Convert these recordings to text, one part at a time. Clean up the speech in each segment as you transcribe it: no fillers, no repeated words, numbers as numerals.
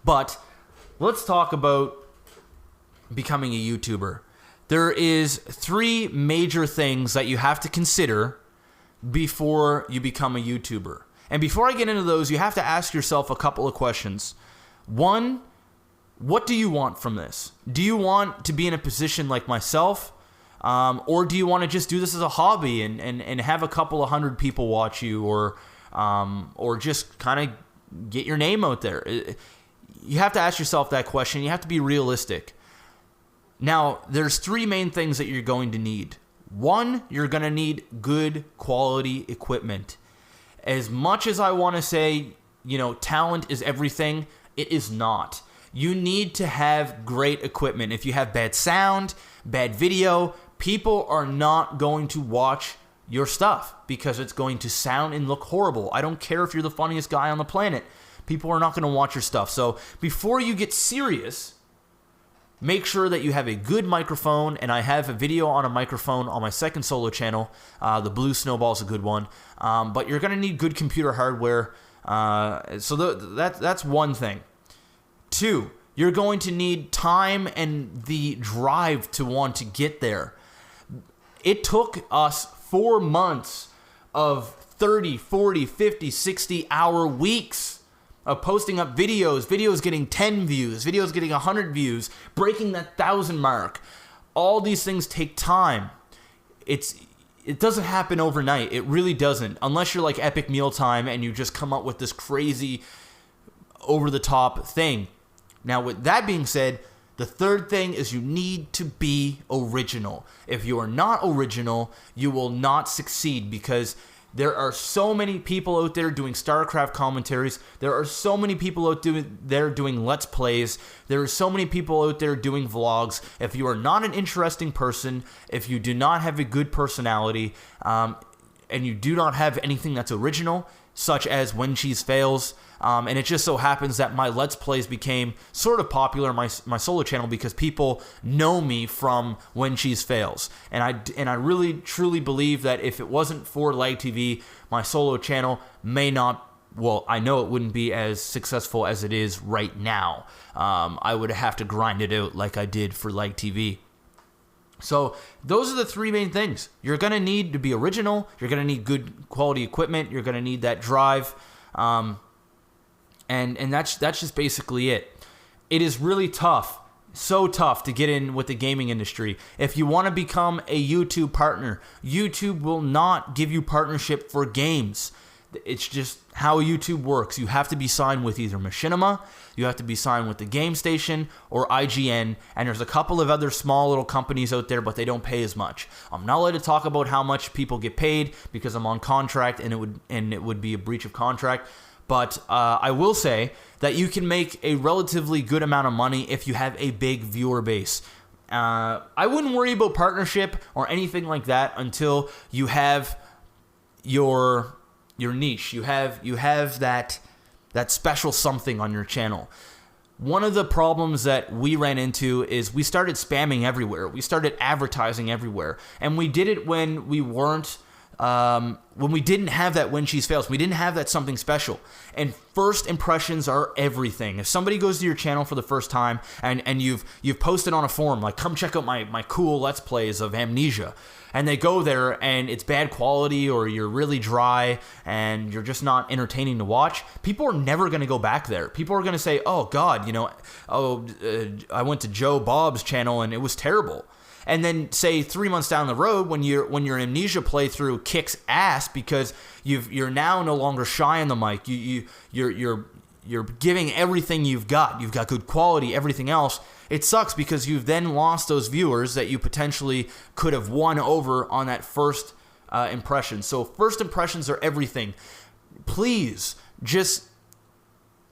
But let's talk about becoming a YouTuber. There is 3 major things that you have to consider before you become a YouTuber. And before I get into those, you have to ask yourself a couple of questions. 1, what do you want from this? Do you want to be in a position like myself? Or do you want to just do this as a hobby and have a couple of hundred people watch you, or just kind of get your name out there? You have to ask yourself that question. You have to be realistic. Now, there's 3 main things that you're going to need. 1, you're going to need good quality equipment. As much as I want to say, talent is everything, it is not. You need to have great equipment. If you have bad sound, bad video, people are not going to watch your stuff because it's going to sound and look horrible. I don't care if you're the funniest guy on the planet. People are not going to watch your stuff. So before you get serious, make sure that you have a good microphone, and I have a video on a microphone on my second solo channel. The Blue Snowball is a good one. But you're going to need good computer hardware. So that's one thing. 2, you're going to need time and the drive to want to get there. It took us 4 months of 30, 40, 50, 60-hour weeks of posting up videos getting 10 views, videos getting 100 views, breaking that 1,000 mark. All these things take time. It doesn't happen overnight. It really doesn't. Unless you're like Epic Mealtime and you just come up with this crazy over-the-top thing. Now, with that being said, the 3rd thing is you need to be original. If you are not original, you will not succeed, because there are so many people out there doing StarCraft commentaries. There are so many people out there doing Let's Plays. There are so many people out there doing vlogs. If you are not an interesting person, if you do not have a good personality, and you do not have anything that's original, such as When Cheese Fails, and it just so happens that my Let's Plays became sort of popular on my solo channel because people know me from When Cheese Fails. And I really, truly believe that if it wasn't for Lag TV, my solo channel may not, well, I know it wouldn't be as successful as it is right now. I would have to grind it out like I did for Lag TV. So those are the 3 main things. You're going to need to be original. You're going to need good quality equipment. You're going to need that drive. And that's just basically it. It is really tough, so tough to get in with the gaming industry. If you want to become a YouTube partner, YouTube will not give you partnership for games. It's just how YouTube works. You have to be signed with either Machinima, you have to be signed with the Game Station, or IGN, and there's a couple of other small little companies out there, but they don't pay as much. I'm not allowed to talk about how much people get paid because I'm on contract, and it would be a breach of contract. But I will say that you can make a relatively good amount of money if you have a big viewer base. I wouldn't worry about partnership or anything like that until you have your niche. You have that special something on your channel. One of the problems that we ran into is we started spamming everywhere. We started advertising everywhere, and we did it when we weren't. When we didn't have that When Cheese Fails, we didn't have that something special. And first impressions are everything. If somebody goes to your channel for the first time and you've posted on a forum, like, come check out my cool Let's Plays of Amnesia, and they go there and it's bad quality, or you're really dry and you're just not entertaining to watch, people are never going to go back there. People are going to say, oh God, I went to Joe Bob's channel and it was terrible. And then say 3 months down the road, when your Amnesia playthrough kicks ass because you're now no longer shy on the mic, you're giving everything you've got. You've got good quality, everything else. It sucks because you've then lost those viewers that you potentially could have won over on that first impression. So first impressions are everything. Please just.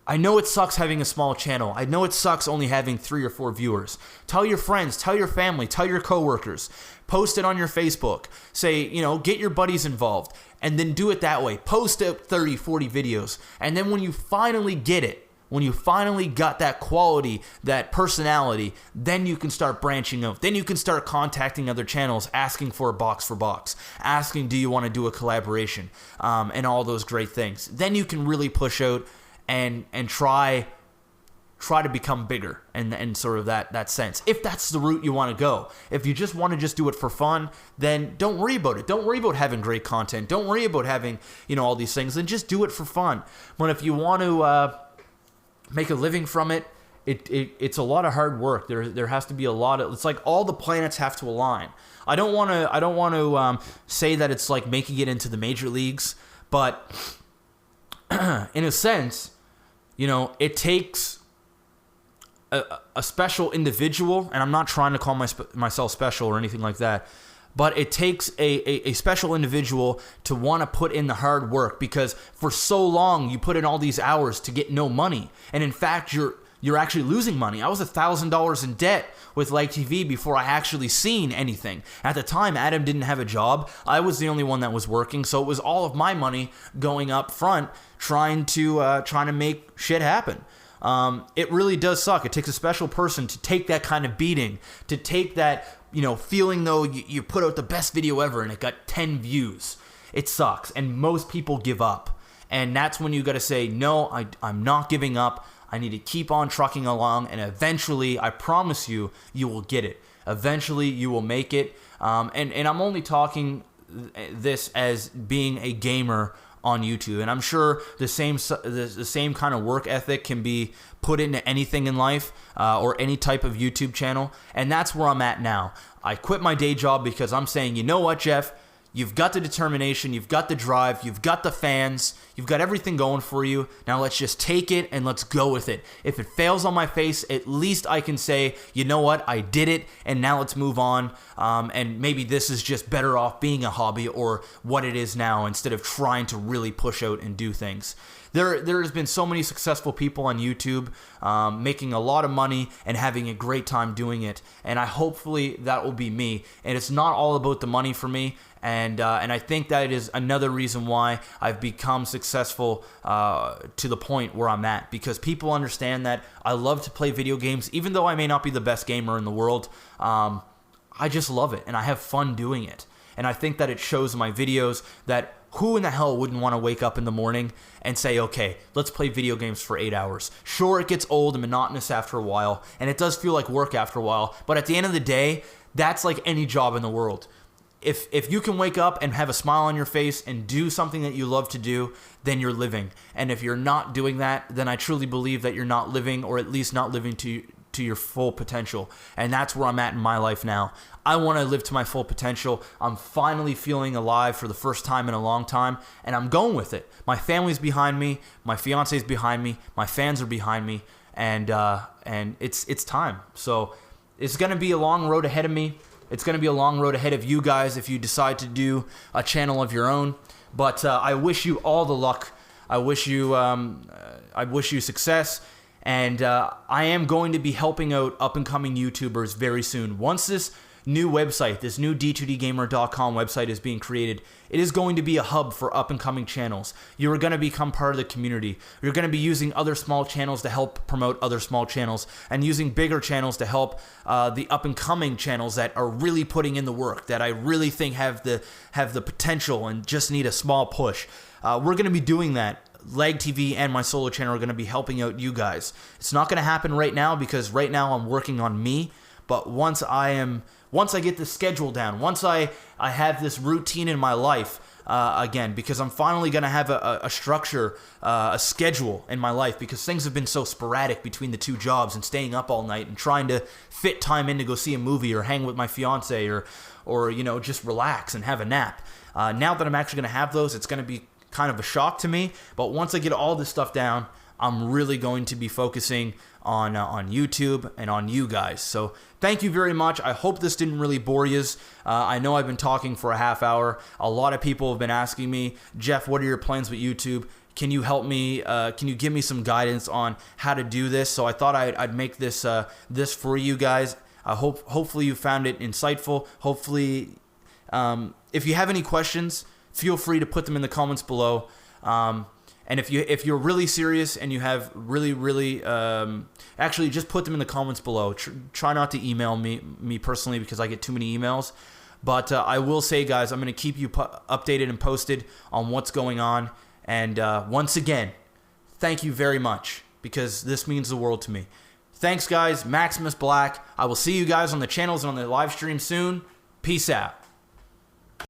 I know it sucks having a small channel. I know it sucks only having 3 or 4 viewers. Tell your friends, tell your family, tell your coworkers. Post it on your Facebook. Say, get your buddies involved. And then do it that way. Post out 30, 40 videos. And then when you finally get it, when you finally got that quality, that personality, then you can start branching out. Then you can start contacting other channels, asking for a box for box, asking, do you want to do a collaboration, and all those great things. Then you can really push out and try try to become bigger and sort of that sense. If that's the route you want to go. If you just want to just do it for fun, then don't worry about it. Don't worry about having great content. Don't worry about having, all these things. Then just do it for fun. But if you want to make a living from it, it's a lot of hard work. There has to be a lot of, it's like all the planets have to align. I don't want to say that it's like making it into the major leagues, but in a sense, it takes a special individual, and I'm not trying to call myself special or anything like that, but it takes a special individual to want to put in the hard work, because for so long you put in all these hours to get no money, and in fact you're actually losing money. I was $1,000 in debt with Leg TV before I actually seen anything. At the time, Adam didn't have a job. I was the only one that was working, so it was all of my money going up front, trying to make shit happen. It really does suck. It takes a special person to take that kind of beating, to take that, feeling though you put out the best video ever and it got 10 views. It sucks, and most people give up. And that's when you got to say, no, I'm not giving up. I need to keep on trucking along, and eventually, I promise you, you will get it. Eventually, you will make it. And I'm only talking this as being a gamer on YouTube, and I'm sure the same kind of work ethic can be put into anything in life, or any type of YouTube channel, and that's where I'm at now. I quit my day job because I'm saying, you know what, Jeff? You've got the determination, you've got the drive, you've got the fans, you've got everything going for you. Now let's just take it and let's go with it. If it fails on my face, at least I can say, you know what, I did it, and now let's move on. And maybe this is just better off being a hobby, or what it is now, instead of trying to really push out and do things. There has been so many successful people on YouTube making a lot of money and having a great time doing it, and hopefully that will be me. And it's not all about the money for me, and I think that is another reason why I've become successful to the point where I'm at, because people understand that I love to play video games, even though I may not be the best gamer in the world. I just love it, and I have fun doing it. And I think that it shows in my videos that who in the hell wouldn't want to wake up in the morning and say, okay, let's play video games for 8 hours. Sure, it gets old and monotonous after a while, and it does feel like work after a while, but at the end of the day, that's like any job in the world. If you can wake up and have a smile on your face and do something that you love to do, then you're living. And if you're not doing that, then I truly believe that you're not living, or at least not living to your full potential. And that's where I'm at in my life now. I want to live to my full potential. I'm finally feeling alive for the first time in a long time, and I'm going with it. My family's behind me, my fiance's behind me, my fans are behind me, and it's time. So it's going to be a long road ahead of me. It's going to be a long road ahead of you guys if you decide to do a channel of your own. But I wish you all the luck. I wish you success. And I am going to be helping out up-and-coming YouTubers very soon. Once this new website, this new d2dgamer.com website is being created, it is going to be a hub for up-and-coming channels. You're going to become part of the community. You're going to be using other small channels to help promote other small channels, and using bigger channels to help the up-and-coming channels that are really putting in the work, that I really think have the potential and just need a small push. We're going to be doing that. Leg TV and my solo channel are going to be helping out you guys. It's not going to happen right now, because right now I'm working on me, but once I get the schedule down, once I have this routine in my life again, because I'm finally going to have a structure, a schedule in my life, because things have been so sporadic between the two jobs and staying up all night and trying to fit time in to go see a movie or hang with my fiance or just relax and have a nap. Now that I'm actually going to have those, it's going to be kind of a shock to me, but once I get all this stuff down, I'm really going to be focusing on YouTube and on you guys. So thank you very much. I hope this didn't really bore you. I know I've been talking for a half hour. A lot of people have been asking me, Jeff, what are your plans with YouTube? Can you help me? Can you give me some guidance on how to do this? So I thought I'd make this this for you guys. Hopefully you found it insightful. Hopefully, if you have any questions, feel free to put them in the comments below. And if you're really serious and you have really actually just put them in the comments below. Try not to email me personally, because I get too many emails. But I will say, guys, I'm going to keep you updated and posted on what's going on. And once again, thank you very much, because this means the world to me. Thanks, guys. Maximus Black. I will see you guys on the channels and on the live stream soon. Peace out.